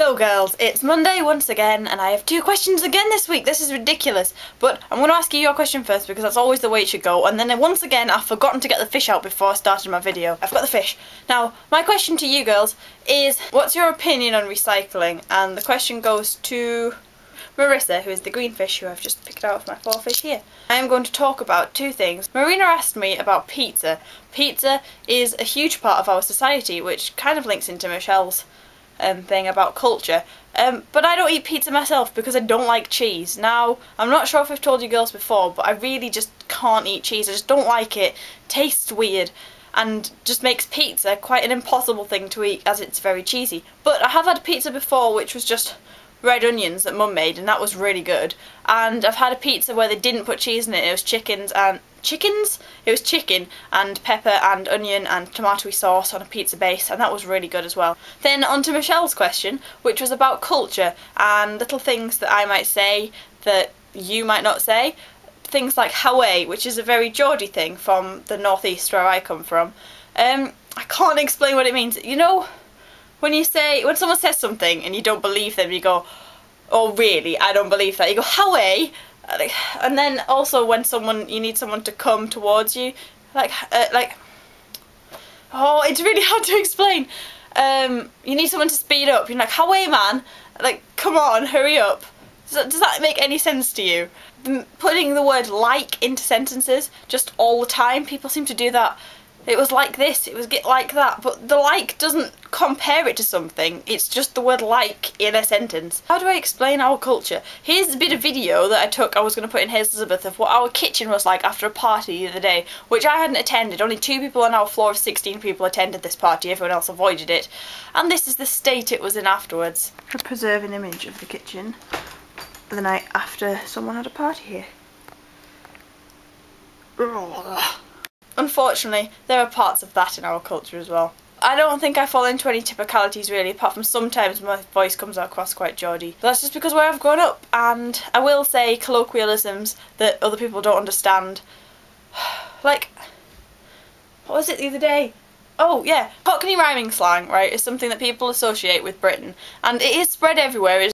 So girls, it's Monday once again and I have 2 questions again this week. This is ridiculous. But I'm going to ask you your question first because that's always the way it should go. And then once again I've forgotten to get the fish out before I started my video. I've got the fish. Now, my question to you girls is, what's your opinion on recycling? And the question goes to Marissa, who is the green fish who I've just picked out of my 4 fish here. I am going to talk about 2 things. Marina asked me about pizza. Pizza is a huge part of our society, which kind of links into Michelle's thing about culture. But I don't eat pizza myself because I don't like cheese. Now, I'm not sure if I've told you girls before, but I really just can't eat cheese. I just don't like it. Tastes weird and just makes pizza quite an impossible thing to eat as it's very cheesy. But I have had pizza before which was just red onions that Mum made, and that was really good. And I've had a pizza where they didn't put cheese in it. It was chicken and pepper and onion and tomatoey sauce on a pizza base, and that was really good as well. Then on to Michelle's question, which was about culture and little things that I might say that you might not say. Things like Hawaii, which is a very Geordie thing from the northeast where I come from. I can't explain what it means. You know, when someone says something and you don't believe them, you go, "Oh really, I don't believe that." You go, "Hawaii." And then also when you need someone to come towards you, oh, it's really hard to explain. You need someone to speed up. You're like, "Hawaii, man!" Like, come on, hurry up. Does that make any sense to you? Putting the word "like" into sentences just all the time. People seem to do that. It was like this, it was like that, but the like doesn't compare it to something, it's just the word like in a sentence. How do I explain our culture? Here's a bit of video that I took, I was going to put in Elizabeth, of what our kitchen was like after a party the other day, which I hadn't attended. Only 2 people on our floor of 16 people attended this party, everyone else avoided it. And this is the state it was in afterwards. To preserve an image of the kitchen the night after someone had a party here. Unfortunately, there are parts of that in our culture as well. I don't think I fall into any typicalities really, apart from sometimes my voice comes across quite Geordie. But that's just because where I've grown up, and I will say colloquialisms that other people don't understand. Like, what was it the other day? Oh yeah, Cockney rhyming slang, right, is something that people associate with Britain, and it is spread everywhere. It